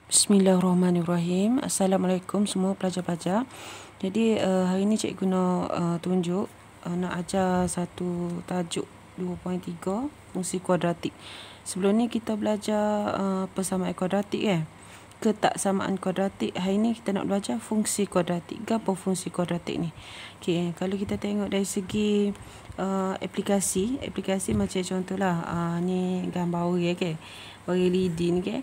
Bismillahirrahmanirrahim. Assalamualaikum semua pelajar-pelajar. Jadi hari ni cikgu nak tunjuk nak ajar satu tajuk 2.3 fungsi kuadratik. Sebelum ni kita belajar persamaan kuadratik ketaksamaan kuadratik. Hari ni kita nak belajar fungsi kuadratik. Apa fungsi kuadratik ni? Okey, kalau kita tengok dari segi aplikasi macam contohlah ni gambar orang orang lidi ni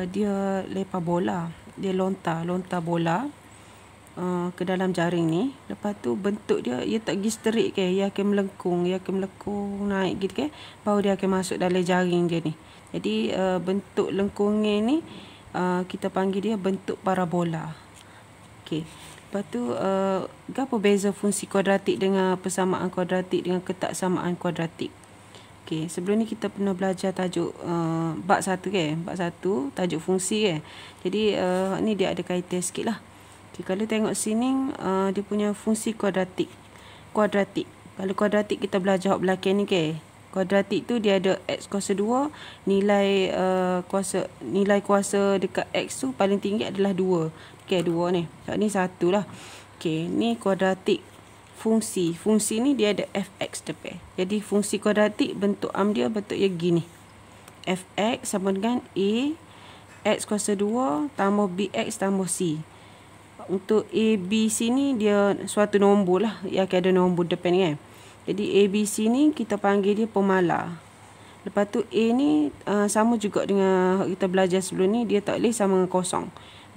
dia lepas bola, dia lontar bola ke dalam jaring ni. Lepas tu bentuk dia tak pergi straight ia akan melengkung naik gitu baru dia akan masuk dalam jaring dia ni. Jadi bentuk lengkungnya ni kita panggil dia bentuk parabola. Okey. Lepas tu apa beza fungsi kuadratik dengan persamaan kuadratik dengan ketaksamaan kuadratik? Okey, sebelum ni kita pernah belajar tajuk bab 1 bab 1 tajuk fungsi Jadi ni dia ada kaitan sikitlah. Okey, kalau tengok sini dia punya fungsi kuadratik. Kalau kuadratik kita belajar belakang ni Kuadratik tu dia ada x kuasa 2, nilai kuasa dekat x tu paling tinggi adalah 2. 2 ni. Ni 1 lah. Okey, ni kuadratik. Fungsi ni dia ada fx depan. Jadi fungsi kuadratik bentuk dia bentuknya gini. Fx sama dengan a x kuasa 2 tambah bx tambah c. Untuk a, b, c ni dia suatu nombor lah. Yang ada nombor depan ni Jadi a, b, c ni kita panggil dia pemalar. Lepas tu a ni sama juga dengan kita belajar sebelum ni, dia tak boleh sama dengan kosong.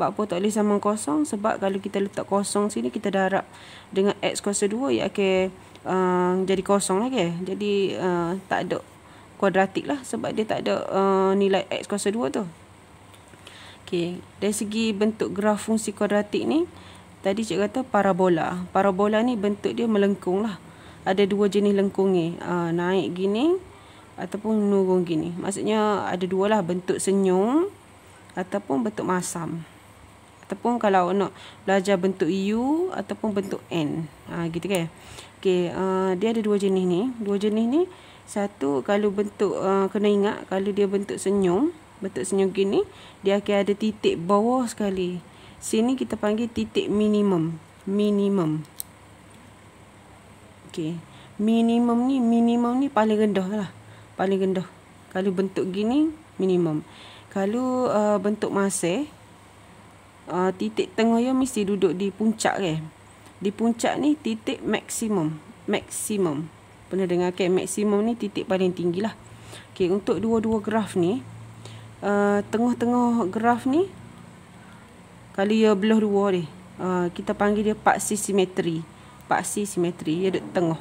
Sebab apa tak boleh sama dengan kosong? Sebab kalau kita letak kosong sini, kita darab dengan x kuasa 2, ia akan jadi kosong lah Jadi tak ada kuadratik lah, sebab dia tak ada nilai x kuasa 2 tu. Okey, dari segi bentuk graf fungsi kuadratik ni, tadi cikgu kata parabola. Parabola ni bentuk dia melengkung lah. Ada dua jenis lengkung ni, naik gini ataupun menurun gini. Maksudnya ada dua lah, bentuk senyum ataupun bentuk masam. Ataupun kalau nak belajar bentuk U ataupun bentuk N. Gitu Okey, dia ada dua jenis ni. Satu, kalau bentuk kena ingat, kalau dia bentuk senyum gini, dia akan ada titik bawah sekali. Sini kita panggil titik minimum. Okey. Minimum ni paling rendah lah. Kalau bentuk gini minimum. Kalau bentuk masih titik tengah dia mesti duduk di puncak Di puncak ni titik maksimum. Pernah dengar maksimum ni titik paling tinggi lah. Okey, untuk dua-dua graf ni, tengah-tengah graf ni, kalau ia belah dua ni, kita panggil dia paksi simetri. Dia duduk tengah.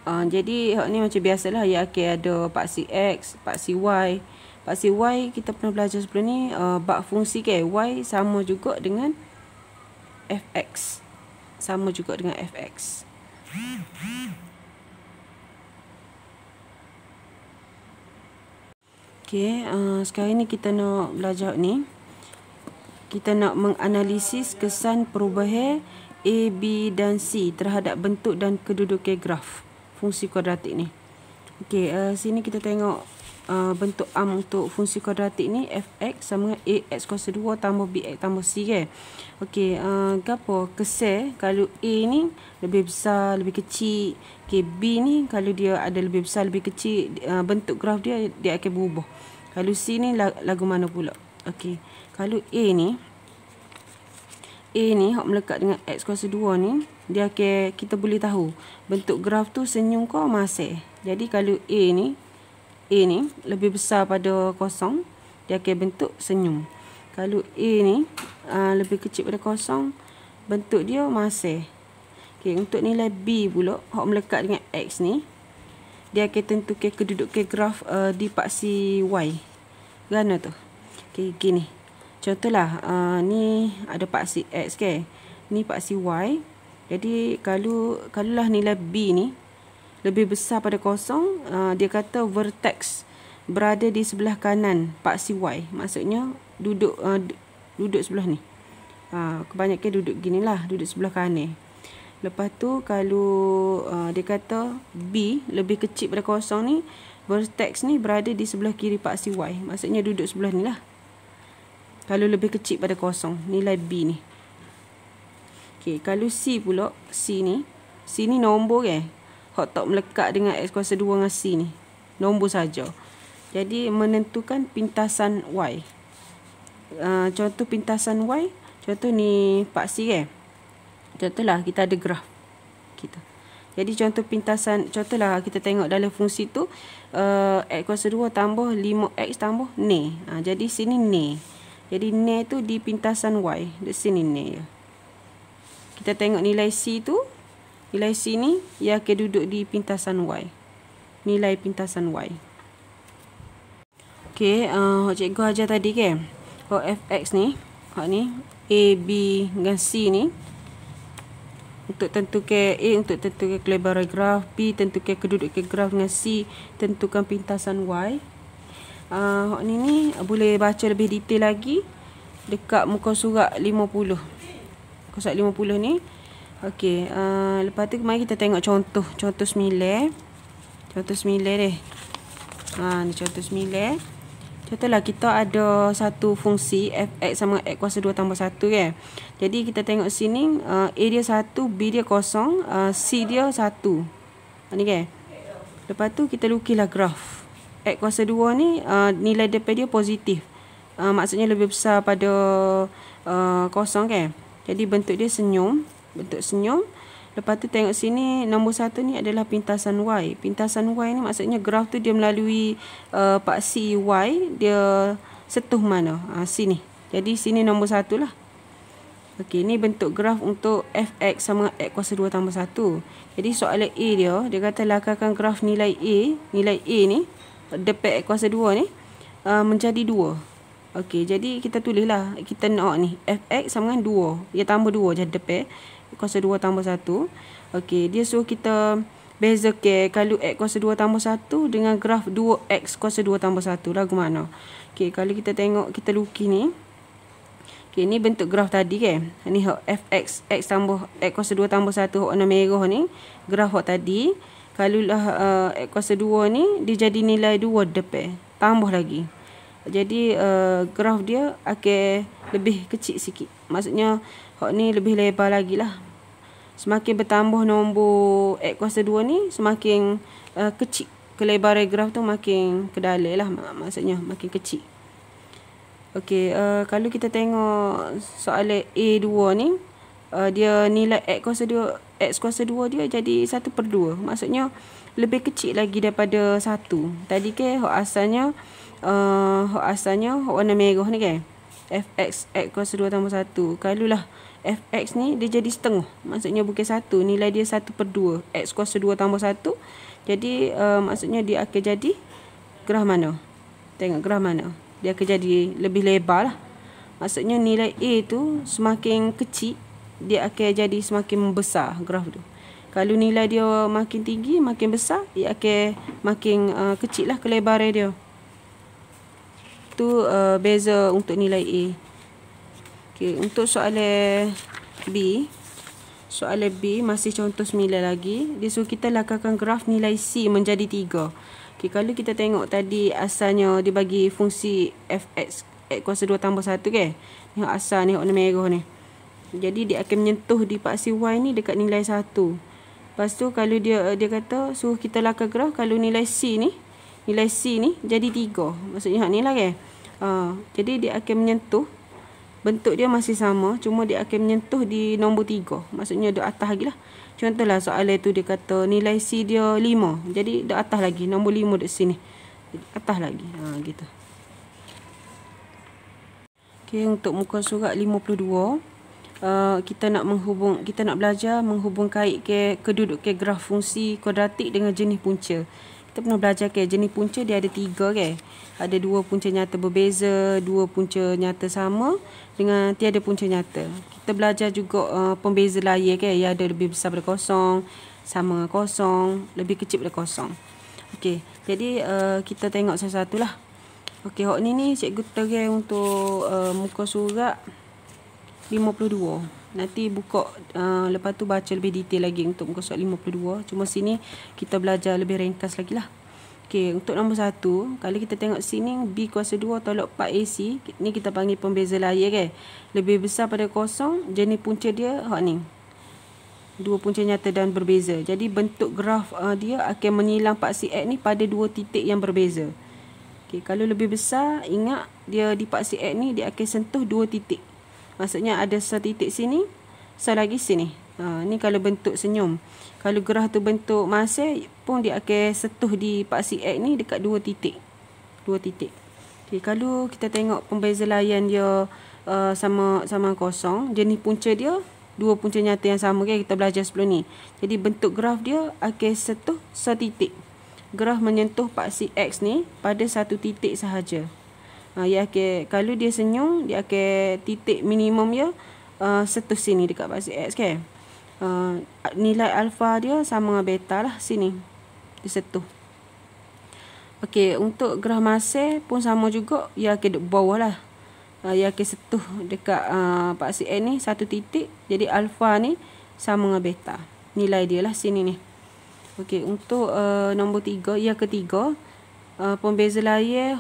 Jadi hak ni macam biasalah, ia akan ada paksi x, paksi y. Paksi y kita pernah belajar sebelum ni, bab fungsi y sama juga dengan fx. Okey, sekarang ni kita nak belajar ni. Kita nak menganalisis kesan perubahan A, B dan C terhadap bentuk dan kedudukan graf fungsi kuadratik ni. Okey, sini kita tengok bentuk untuk fungsi kuadratik ni, fx sama dengan a x kuasa 2 tambah bx tambah c Okey, gapo kesan kalau a ni lebih besar, lebih kecil. Okey, b ni kalau dia ada lebih besar, lebih kecil, bentuk graf dia akan berubah. Kalau c ni lagu mana pula? Okey, kalau a ni hak melekat dengan x kuasa 2 ni, dia akan, kita boleh tahu bentuk graf tu senyum ke masih. Jadi kalau a ni lebih besar pada kosong, dia akan bentuk senyum. Kalau a ni lebih kecil pada kosong, bentuk dia masih. Okey, untuk nilai b pula, hak melekat dengan x ni, dia akan tentukan kedudukan graf di paksi y. Gana tu? Okey, gini. Contohlah, ni ada paksi x ni paksi y. Jadi kalau lah nilai b ni lebih besar pada kosong, dia kata vertex berada di sebelah kanan paksi y. Maksudnya duduk sebelah ni. Kebanyakan duduk ginilah, duduk sebelah kanan. Lepas tu kalau dia kata b lebih kecil pada kosong ni, vertex ni berada di sebelah kiri paksi y. Maksudnya duduk sebelah ni lah. Kalau lebih kecil pada kosong, nilai B ni. Okey, kalau C pula, C ni nombor ke. Hak tak melekat dengan X kuasa 2 dengan C ni. Nombor saja. Jadi menentukan pintasan Y. Contoh pintasan Y, contoh ni Pak C ke. Contohlah kita ada graf kita. Jadi contohlah kita tengok dalam fungsi tu X kuasa 2 tambah 5X tambah ni. Jadi sini ni. Jadi ni tu di pintasan Y. Di sini ni ya. Kita tengok nilai C tu. Nilai C ni ia akan duduk di pintasan Y. Nilai pintasan Y. Okey, cikgu ajar tadi ke. Fx ni, hak ni A, B dengan C ni. Untuk tentukan A untuk tentukan kelebaran graf, B tentukan kedudukan graf dengan C tentukan pintasan Y. Hak ni boleh baca lebih detail lagi dekat muka surat 50. Muka surat 50 ni. Okey, lepas tu mari kita tengok contoh 9. Contoh 9 deh. Ni contoh 9. Contohlah kita ada satu fungsi fx sama x kuasa 2 tambah 1 kan. Jadi kita tengok sini A dia 1, B dia 0, C dia 1. Ni kan. Lepas tu kita lukislah graf. X kuasa 2 ni nilai daripada dia positif. Maksudnya lebih besar pada 0 kan. Jadi bentuk dia senyum, bentuk senyum. Lepas tu tengok sini nombor 1 ni adalah pintasan Y. Pintasan Y ni maksudnya graf tu dia melalui paksi Y, dia setuh mana? Sini. Jadi sini nombor 1 lah. Okey, ni bentuk graf untuk fx sama x kuasa 2 tambah 1. Jadi soalan A dia kata lakarkan graf nilai A ni depan x kuasa 2 ni menjadi 2. Okey, jadi kita tulislah, kita nak ni fx sama dengan 2. Dia tambah 2 je depan kuasa 2 tambah 1. Okey, dia suruh kita bezakan kalau x kuasa 2 tambah 1 dengan graf 2x kuasa 2 tambah 1 lagu mana. Okey, kalau kita tengok, kita lukis ni. Okey, ni bentuk graf tadi kan. Ni hak fx, x tambah x kuasa 2 tambah 1 hak warna merah ni, graf hak tadi. Kalau lah x kuasa 2 ni dia jadi nilai 2 depan, tambah lagi. Jadi graf dia akan lebih kecil sikit. Maksudnya hak ni lebih lebar lagi lah. Semakin bertambah nombor x kuasa 2 ni, semakin kecil. Kelebaran graf tu makin ke dalam lah. Maksudnya makin kecil. Okey, kalau kita tengok soalan A2 ni, dia nilai x kuasa 2 dia jadi 1/2. Maksudnya lebih kecil lagi daripada 1. Tadi ke hak asalnya hak warna merah ni kan. Fx x kuasa 2 tambah 1. Kalau lah fx ni dia jadi setengah. Maksudnya bukan 1. Nilai dia 1/2. X kuasa 2 tambah 1. Jadi maksudnya dia akan jadi graf mana? Tengok graf mana? Dia akan jadi lebih lebar lah. Maksudnya nilai A tu semakin kecil, dia akan jadi semakin besar graf tu. Kalau nilai dia makin tinggi, makin besar, dia akan makin kecil lah kelebaran dia. Tu beza untuk nilai A. Okey, untuk soalan B. Soalan B masih contoh 9 lagi. Dia suruh kita lakarkan graf nilai C menjadi 3. Okey, kalau kita tengok tadi asalnya dia bagi fungsi fx x kuasa 2 tambah 1 kan. Ni asal ni warna merah ni. Jadi dia akan menyentuh di paksi Y ni dekat nilai 1. Lepas tu kalau dia kata suruh kita lakar graf kalau nilai C ni jadi 3. Maksudnya hak ni lah kan. Jadi dia akan menyentuh, bentuk dia masih sama, cuma dia akan menyentuh di nombor 3. Maksudnya di atas lagi lah. Contohlah soalan tu dia kata nilai C dia 5. Jadi di atas lagi, nombor 5 di sini. Atas lagi. Gitu. Okey, untuk muka surat 52, kita nak belajar menghubung kait ke kedudukan graf fungsi kuadratik dengan jenis punca. Kita pernah belajar ke jenis punca dia ada 3 ke. Ada 2 punca nyata berbeza, 2 punca nyata sama dengan tiada punca nyata. Kita belajar juga pembeza layar ke, yang ada lebih besar daripada 0, sama dengan 0, lebih kecil daripada 0. Okey, jadi kita tengok satu-satu lah. Okey, hak ni cikgu terang untuk muka surat 52. Nanti buka lepas tu baca lebih detail lagi untuk muka surat 52. Cuma sini kita belajar lebih ringkas lagi lah. Okey, untuk nombor 1, kalau kita tengok sini B kuasa 2 tolak 4AC, ni kita panggil pembeza layar kan. Lebih besar pada kosong, jenis punca dia ni. Dua punca nyata dan berbeza. Jadi bentuk graf dia akan menyilang paksi X ni pada dua titik yang berbeza. Okey, kalau lebih besar, ingat dia di paksi X ni dia akan sentuh dua titik. Maksudnya ada satu titik sini, satu lagi sini. Ni kalau bentuk senyum. Kalau gerah tu bentuk masih pun dia akan sentuh di paksi X ni dekat dua titik. Dua titik. Okay, kalau kita tengok pembeza layan dia sama kosong, jenis punca dia dua punca nyata yang sama, okay? Kita belajar sebelum ni. Jadi bentuk graf dia akan sentuh satu titik. Graf menyentuh paksi X ni pada satu titik sahaja. Kalau dia senyum, dia akan titik minimum dia sentuh sini dekat paksi X kan. Nilai alfa dia sama dengan beta lah sini. Dia sentuh. Okey, untuk graf masih pun sama juga, ia akan duduk bawah lah. Ia akan sentuh dekat paksi X ni satu titik. Jadi alfa ni sama dengan beta. Nilai dia lah sini ni. Okey, untuk nombor 3, yang ketiga, pembeza layar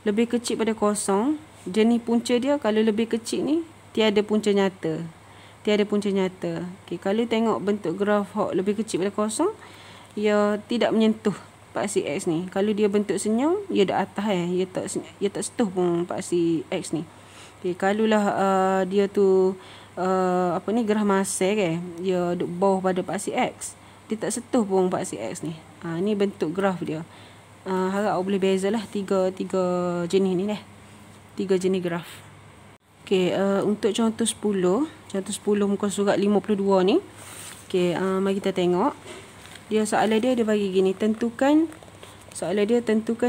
lebih kecil pada kosong. Jenis punca dia kalau lebih kecil ni tiada punca nyata. Tiada punca nyata. Okey, kalau tengok bentuk graf lebih kecil pada kosong, ia tidak menyentuh paksi X ni. Kalau dia bentuk senyum, ia di atas ia tak sentuh pun paksi X ni. Okey, kalulah dia tu graf masih kan, dia duduk bawah pada paksi X, dia tak sentuh pun paksi X ni. Ni bentuk graf dia. Harap awak boleh bezalah tiga jenis ni dah. Tiga jenis graf. Okey, untuk contoh 10 muka surat 52 ni. Okey, mari kita tengok. Soalan dia bagi gini, tentukan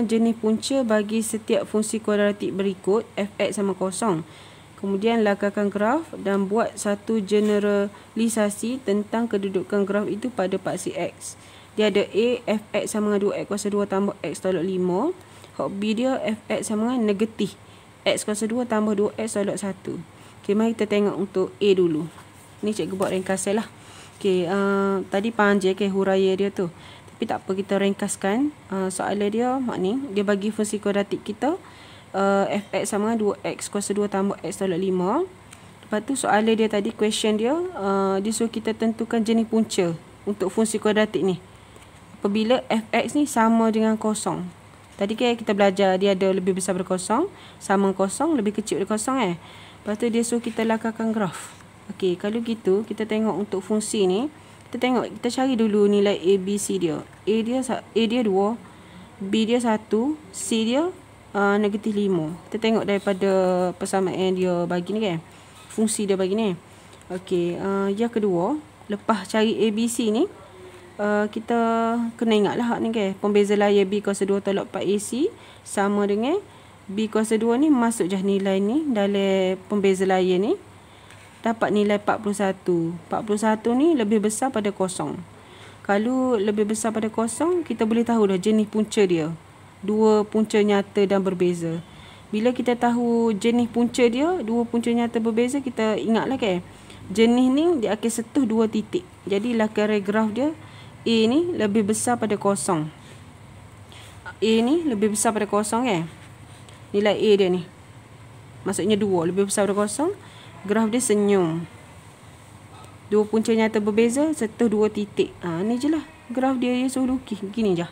jenis punca bagi setiap fungsi kuadratik berikut f(x) sama 0. Kemudian lakarkan graf dan buat satu generalisasi tentang kedudukan graf itu pada paksi X. Dia ada A, f(x) sama dengan 2x kuasa 2 tambah x tolak 5. B dia f(x) sama dengan negatif x kuasa 2 tambah 2x tolak 1. Okey, mari kita tengok untuk A dulu. Ni cikgu buat ringkasan lah. Okey, tadi panjang huraian dia tu. Tapi tak apa, kita ringkaskan. Soalan dia ni, dia bagi fungsi kuadratik kita f(x) sama dengan 2x kuasa 2 tambah x tolak 5. Lepas tu soalan dia tadi, question dia, dia suruh kita tentukan jenis punca untuk fungsi kuadratik ni apabila f(x) ni sama dengan 0. Tadi kan kita belajar dia ada lebih besar dari 0, sama 0, lebih kecil dari 0 Lepas tu dia suruh kita lakarkan graf. Okey, kalau gitu kita tengok untuk fungsi ni, kita cari dulu nilai A, B, C dia. A dia 2, B dia 1, C dia negatif 5. Kita tengok daripada persamaan dia bagi ni kan, fungsi dia bagi ni. Okey, yang kedua, lepas cari A, B, C ni, kita kena ingat lah ni kan, pembeza layar B kuasa 2 tolak 4AC sama dengan B kuasa 2 ni, masuk je nilai ni dalam pembeza layar ni, dapat nilai 41. 41 ni lebih besar pada 0. Kalau lebih besar pada 0, kita boleh tahu dah jenis punca dia. Dua punca nyata dan berbeza. Bila kita tahu jenis punca dia, dua punca nyata berbeza, kita ingatlah kan, jenis ni dia akan sentuh dua titik. Jadi lakaran graf dia, A ni lebih besar pada 0. A ni lebih besar pada 0 kan. Nilai A dia ni, maksudnya 2, lebih besar pada 0. Graf dia senyum. Dua punca nyata berbeza, sentuh dua titik. Ni je lah graf dia suruh lukis. Begini je.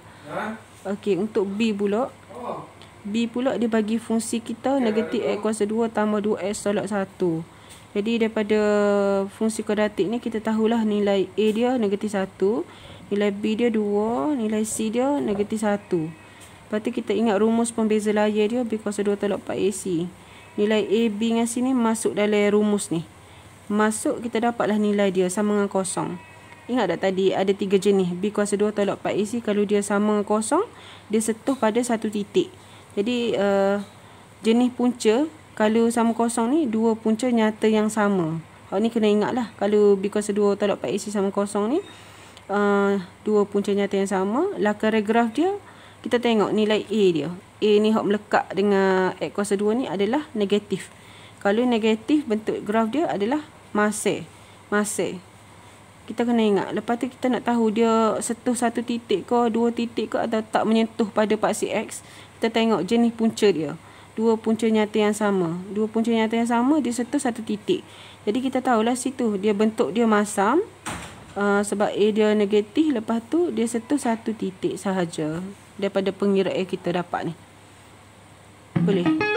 Okey, untuk B pula. B pula dia bagi fungsi kita negatif x kuasa 2 tambah 2x tolak 1. Jadi daripada fungsi kuadratik ni kita tahulah nilai A dia negatif 1. Nilai B dia 2. Nilai C dia negatif 1. Lepas tu kita ingat rumus pembeza layar dia B kuasa 2 tolak 4AC. Nilai A, B dengan C ni masuk dalam rumus ni. Masuk, kita dapatlah nilai dia sama dengan 0. Ingat tak tadi ada 3 jenis. B kuasa 2 tolak 4AC, kalau dia sama dengan 0, dia sentuh pada satu titik. Jadi jenis punca kalau sama 0 ni, dua punca nyata yang sama. Ni kena ingat lah. Kalau B kuasa 2 tolak 4AC sama 0 ni, dua punca nyata yang sama. Lakaran graf dia, kita tengok nilai A dia. A ni melekat dengan x kuasa 2 ni adalah negatif. Kalau negatif, bentuk graf dia adalah masih. Kita kena ingat. Lepas tu kita nak tahu dia sentuh satu titik ke, dua titik ke, atau tak menyentuh pada paksi X. Kita tengok jenis punca dia. Dua punca nyata yang sama. Dua punca nyata yang sama, dia sentuh satu titik. Jadi kita tahulah situ. Dia bentuk dia masam. Sebab A dia negatif. Lepas tu dia sentuh satu titik sahaja. Daripada pengira A kita dapat ni. Boleh?